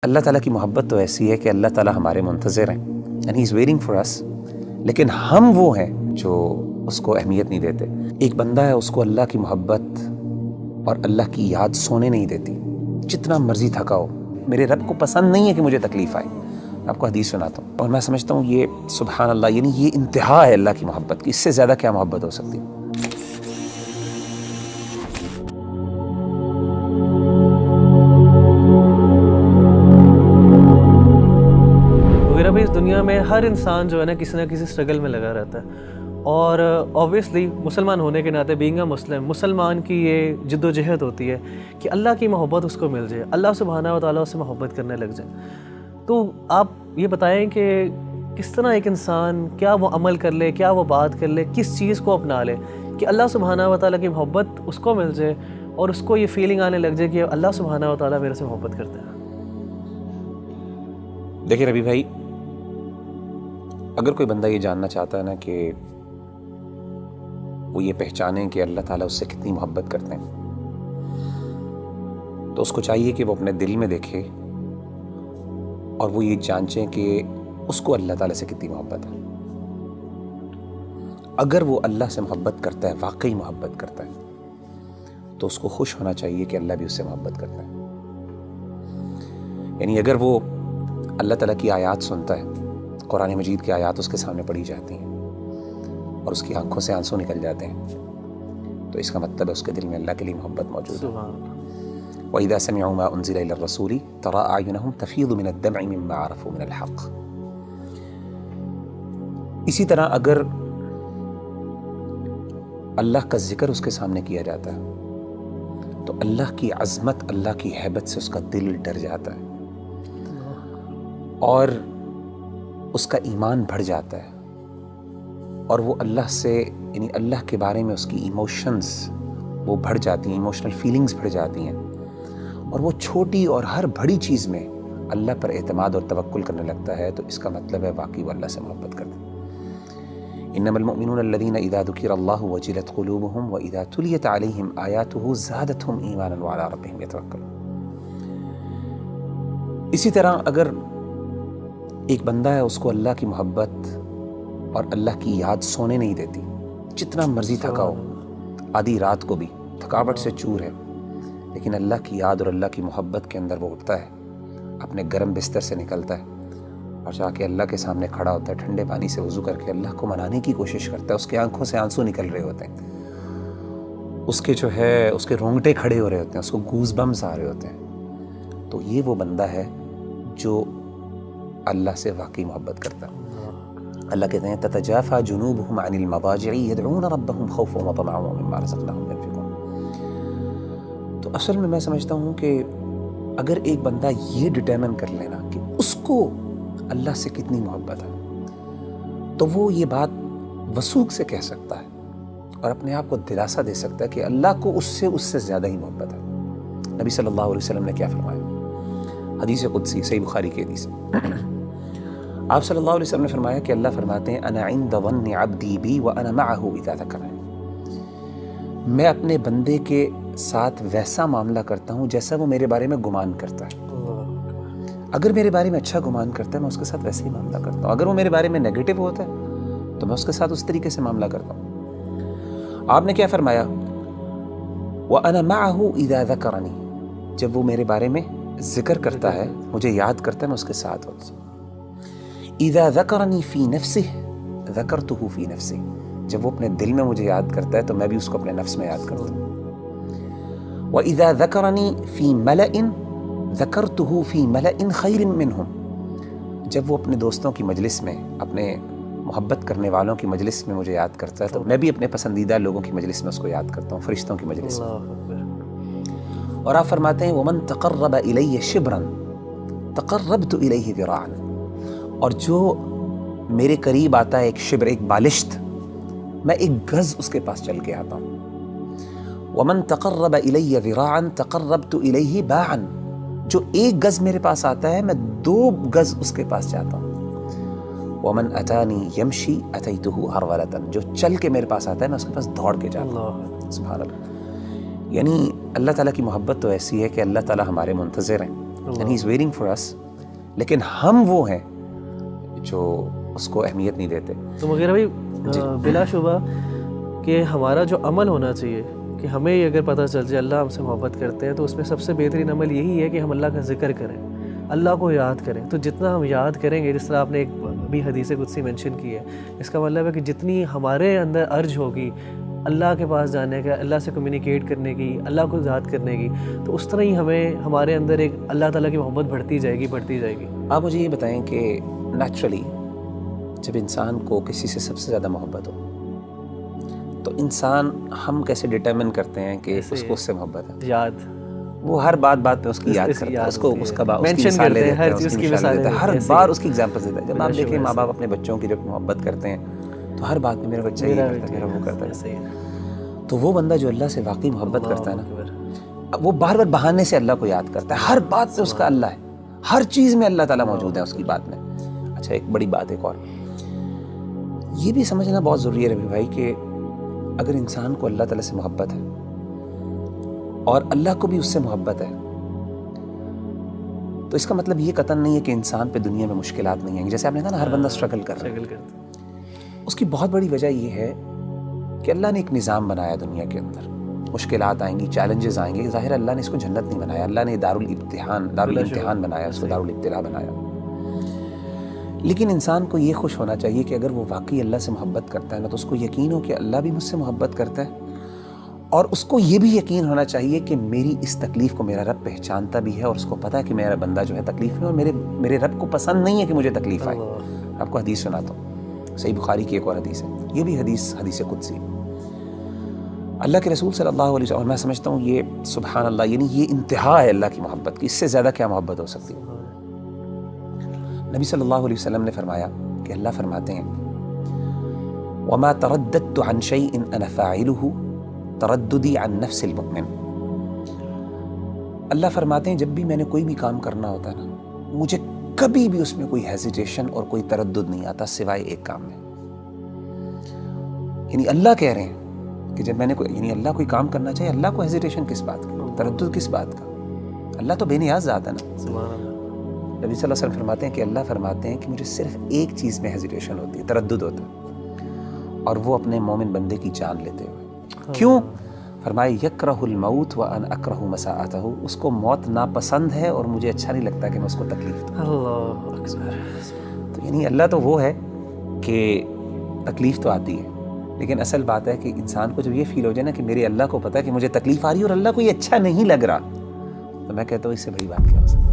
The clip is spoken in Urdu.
اللہ تعالیٰ کی محبت تو ایسی ہے کہ اللہ تعالیٰ ہمارے منتظر ہیں and he is waiting for us, لیکن ہم وہ ہیں جو اس کو اہمیت نہیں دیتے۔ ایک بندہ ہے، اس کو اللہ کی محبت اور اللہ کی یاد سونے نہیں دیتی، جتنا مرضی تھکا ہو۔ میرے رب کو پسند نہیں ہے کہ مجھے تکلیف آئے۔ میں آپ کو حدیث سناتا ہوں اور میں سمجھتا ہوں یہ سبحان اللہ، یعنی یہ انتہا ہے اللہ کی محبت کی، اس سے زیادہ کیا محبت ہو سکتی ہے۔ اس دنیا میں ہر انسان جو ہے نا کسی نہ کسی اسٹرگل میں لگا رہتا ہے، اور اوبویسلی مسلمان ہونے کے ناطے بینگ اے مسلمان کی یہ جد و جہد ہوتی ہے کہ اللہ کی محبت اس کو مل جائے، اللہ سبحانہ و تعالیٰ اس سے محبت کرنے لگ جائے۔ تو آپ یہ بتائیں کہ کس طرح ایک انسان کیا وہ عمل کر لے، کیا وہ بات کر لے، کس چیز کو اپنا لے کہ اللہ سبحانہ و تعالیٰ کی محبت اس کو مل جائے اور اس کو یہ فیلنگ آنے لگ جائے کہ اللہ سبحانہ و تعالیٰ میرے سے محبت کرتے ہیں۔ دیکھیں ربی بھائی، اگر کوئی بندہ یہ جاننا چاہتا ہے نا کہ وہ یہ پہچانے کہ اللہ تعالیٰ اس سے کتنی محبت کرتے ہیں، تو اس کو چاہیے کہ وہ اپنے دل میں دیکھے اور وہ یہ جانچیں کہ اس کو اللہ تعالیٰ سے کتنی محبت ہے۔ اگر وہ اللہ سے محبت کرتا ہے، واقعی محبت کرتا ہے، تو اس کو خوش ہونا چاہیے کہ اللہ بھی اس سے محبت کرتا ہے۔ یعنی اگر وہ اللہ تعالیٰ کی آیات سنتا ہے، قرآن مجید کی آیات اس کے سامنے پڑھی جاتی ہیں اور اس کی آنکھوں سے آنسو نکل جاتے ہیں، تو اس کا مطلب ہے اس کے دل میں اللہ کے لیے محبت موجود ہے۔ وَإِذَا سَمِعُوا مَا أُنزِلَ إِلَى الرَّسُولِ تَرَىٰ أَعْيُنَهُمْ تَفِيضُ مِنَ الدَّمْعِ مِمَّا عَرَفُوا مِنَ الْحَقِّ۔ اسی طرح اگر اللہ کا ذکر اس کے سامنے کیا جاتا ہے تو اللہ کی عظمت، اللہ کی ہیبت سے اس کا دل ڈر جاتا ہے اور اس کا ایمان بڑھ جاتا ہے، اور وہ اللہ سے، یعنی اللہ کے بارے میں اس کی ایموشنز وہ بڑھ جاتی ہیں، ایموشنل فیلنگز بڑھ جاتی ہیں، اور وہ چھوٹی اور ہر بڑی چیز میں اللہ پر اعتماد اور توکل کرنے لگتا ہے، تو اس کا مطلب ہے واقعی وہ اللہ سے محبت کرتا ہے۔ انما المؤمنون الذين اذا ذكر الله وجلت قلوبهم واذا تليت عليهم آياته زادتهم ایمانا وعلى ربهم يتوکلون۔ اسی طرح اگر ایک بندہ ہے، اس کو اللہ کی محبت اور اللہ کی یاد سونے نہیں دیتی، جتنا مرضی تھکا ہو، آدھی رات کو بھی تھکاوٹ سے چور ہے، لیکن اللہ کی یاد اور اللہ کی محبت کے اندر وہ اٹھتا ہے، اپنے گرم بستر سے نکلتا ہے اور جا کے اللہ کے سامنے کھڑا ہوتا ہے، ٹھنڈے پانی سے وضو کر کے اللہ کو منانے کی کوشش کرتا ہے، اس کے آنکھوں سے آنسو نکل رہے ہوتے ہیں، اس کے جو ہے اس کے رونگٹے کھڑے ہو رہے ہوتے ہیں، اس کو گوز بمز آ رہے ہوتے ہیں، تو یہ وہ بندہ ہے جو اللہ سے واقعی محبت کرتا ہے۔ اللہ کہتے ہیں تتجافى جنوبهم عن المضاجع يدعون ربهم خوفا وطمعا ومما رزقناهم ينفقون۔ تو اصل میں سمجھتا ہوں کہ اگر ایک بندہ یہ ڈٹرمن کر لینا کہ اس کو اللہ سے کتنی محبت ہے، تو وہ یہ بات وثوق سے کہہ سکتا ہے اور اپنے آپ کو دلاسا دے سکتا ہے کہ اللہ کو اس سے زیادہ ہی محبت ہے۔ نبی صلی اللہ علیہ وسلم نے کیا فرمایا؟ حدیث قدسی، صحیح بخاری کی حدیث ہے۔ آپ صلی اللہ علیہ وسلم نے فرمایا کہ اللہ فرماتے ہیں انا عند ظن عبدی بی وانا معه اذا ذکرنی، میں اپنے بندے کے ساتھ ویسا معاملہ کرتا ہوں جیسا وہ میرے بارے میں گمان کرتا ہے۔ اگر میرے بارے میں اچھا گمان کرتا ہے میں اس کے ساتھ ویسے ہی معاملہ کرتا ہوں، اگر وہ میرے بارے میں نیگیٹو ہوتا ہے تو میں اس کے ساتھ اس طریقے سے معاملہ کرتا ہوں۔ آپ نے کیا فرمایا؟ وانا معه اذا ذکرنی، جب وہ میرے بارے میں ذکر کرتا ہے، مجھے یاد کرتا ہے، میں اس کے ساتھ ہوتا ہوں۔ اذا ذکرنی فی نفسہ ذکرتہ فی نفسی، جب وہ اپنے دل میں مجھے یاد کرتا ہے تو میں بھی اس کو اپنے نفس میں یاد کرتا ہوں۔ وَإِذَا ذَكَرَنِي فِي مَلَئٍ ذَكَرْتُهُ فِي مَلَئٍ خَيْرٍ مِّنْهُمْ، جب وہ اپنے دوستوں کی مجلس میں، اپنے محبت کرنے والوں کی مجلس میں مجھے یاد کرتا ہے تو میں بھی اپنے پسندیدہ لوگوں کی مجلس میں اس کو یاد کرتا ہوں، فرشتوں کی مجلس میں۔ اور آپ فرماتے ہیں وَمَن تَقَرَّبَ إِلَيَّ شِبْرًا تَقَرَّبْتُ إِلَيْهِ ذِرَاعًا، اور جو میرے قریب آتا ہے ایک شبر، ایک بالشت، میں ایک گز اس کے پاس چل کے آتا ہوں۔ وَمَن تَقَرَّبَ إِلَيَّ ذِرَاعًا تَقَرَّبْتُ إِلَيْهِ بَاعًا، جو ایک گز میرے پاس آتا ہے میں 2 گز اس کے پاس جاتا ہوں۔ وَمَن أَتَانِي يَمْشِي أَتَيْتُهُ هَرْوَلَةً، جو چل کے میرے پاس آتا ہے میں اس کے پاس دوڑ کے جاتا ہوں۔ سبحان اللہ۔ یعنی اللہ تعالیٰ کی محبت تو ایسی ہے کہ اللہ تعالیٰ ہمارے منتظر ہیں، and he's waiting for us. لیکن ہم وہ ہیں جو اس کو اہمیت نہیں دیتے. تو مغیرہ بھائی بلا شبہ کہ ہمارا جو عمل ہونا چاہیے کہ ہمیں یہ اگر پتہ چل جائے اللہ ہم سے محبت کرتے ہیں تو اس میں سب سے بہترین عمل یہی ہے کہ ہم اللہ کا ذکر کریں, اللہ کو یاد کریں. تو جتنا ہم یاد کریں گے, جس طرح آپ نے ایک بھی حدیث قدسی مینشن کی ہے, اس کا مطلب ہے کہ جتنی ہمارے اندر ارج ہوگی اللہ کے پاس جانے کا, اللہ سے کمیونیکیٹ کرنے کی, اللہ کو یاد کرنے کی, تو اس طرح ہی ہمارے اندر ایک اللہ تعالیٰ کی محبت بڑھتی جائے گی. آپ مجھے یہ بتائیں کہ نیچرلی جب انسان کو کسی سے سب سے زیادہ محبت ہو تو انسان ہم کیسے ڈٹرمن کرتے ہیں کہ اس کو اس سے محبت ہے؟ یاد, وہ ہر بات پہ اس کی یاد کرتا ہے, اس کو اس کا مینشن کرتے ہیں, ہر چیز کی مثالیں دیتے ہیں, ہر بار اس کی ایگزامپل دیتا ہے. جب آپ دیکھیں ماں باپ اپنے بچوں کی جب محبت کرتے ہیں تو ہر بات میں میرا بچہ یہ کرتا ہے, میرا وہ کرتا ہے. تو وہ بندہ جو اللہ سے واقعی محبت کرتا ہے نا, وہ بار بار بہانے سے اللہ کو یاد کرتا ہے. ہر بات پہ اس کا اللہ ہے, ہر چیز میں اللہ تعالیٰ موجود ہے اس کی بات میں. اچھا ایک بڑی بات ایک اور یہ بھی سمجھنا بہت ضروری ہے ربی بھائی کہ اگر انسان کو اللہ تعالیٰ سے محبت ہے اور اللہ کو بھی اس سے محبت ہے تو اس کا مطلب یہ قطعاً نہیں ہے کہ انسان پہ دنیا میں مشکلات نہیں ہیں. جیسے آپ نے کہا نا ہر بندہ اسٹرگل کر رہا ہے, اس کی بہت بڑی وجہ یہ ہے کہ اللہ نے ایک نظام بنایا دنیا کے اندر. مشکلات آئیں گی, چیلنجز آئیں گے, ظاہر اللہ نے اس کو جنت نہیں بنایا, اللہ نے دارالامتحان بنایا, اس کو دارالابتلاء بنایا. لیکن انسان کو یہ خوش ہونا چاہیے کہ اگر وہ واقعی اللہ سے محبت کرتا ہے نا تو اس کو یقین ہو کہ اللہ بھی مجھ سے محبت کرتا ہے, اور اس کو یہ بھی یقین ہونا چاہیے کہ میری اس تکلیف کو میرا رب پہچانتا بھی ہے, اور اس کو پتہ ہے کہ میرا بندہ جو ہے تکلیف میں, اور میرے رب کو پسند نہیں ہے کہ مجھے تکلیف آئے. آپ کو حدیث سناتا ہوں, صحیح بخاری کی ایک اور حدیث ہے, یہ بھی حدیث قدسی. اللہ کے رسول صلی اللہ علیہ وسلم, اور میں سمجھتا ہوں یہ سبحان اللہ, یعنی یہ انتہا ہے اللہ کی محبت کی, اس سے زیادہ کیا محبت ہو سکتی ہے. نبی صلی اللہ علیہ وسلم نے فرمایا کہ اللہ فرماتے ہیں وَمَا تَرَدَّدْتُ عَنْ شَيْءٍ أَنَا فَاعِلُهُ تَرَدُّدِي عَنْ نَفْسِ الْمُؤْمِنِ. اللہ فرماتے ہیں جب بھی میں نے کوئی بھی کام کرنا ہوتا ہے نا, مجھے کبھی بھی اس میں کوئی ہیزیٹیشن اور کوئی تردد نہیں آتا سوائے ایک کام میں. یعنی اللہ کہہ رہے ہیں کہ جب میں نے یعنی اللہ کوئی کام کرنا چاہیے, اللہ کو ہیزیٹیشن کس بات کا, تردد کس بات کا؟ اللہ تو بے نیاز ذات ہے نا. سبحان اللہ. نبی صلی اللہ علیہ وسلم فرماتے ہیں کہ اللہ فرماتے ہیں کہ مجھے صرف ایک چیز میں ہیزیٹیشن ہوتی ہے, تردد ہوتا ہے, اور وہ اپنے مومن بندے کی جان لیتے ہوئے. کیوں؟ فرمائے یکرہ الموت وانا اکرہ مساءتہ, اس کو موت ناپسند ہے اور مجھے اچھا نہیں لگتا کہ میں اس کو تکلیف دوں. اللہ اکبر. تو یعنی اللہ تو وہ ہے کہ تکلیف تو آتی ہے, لیکن اصل بات ہے کہ انسان کو جب یہ فیل ہو جائے نا کہ میرے اللہ کو پتہ ہے کہ مجھے تکلیف آ رہی ہے اور اللہ کو یہ اچھا نہیں لگ رہا, تو میں کہتا ہوں اس سے بڑی بات کیا ہو سکتی ہے.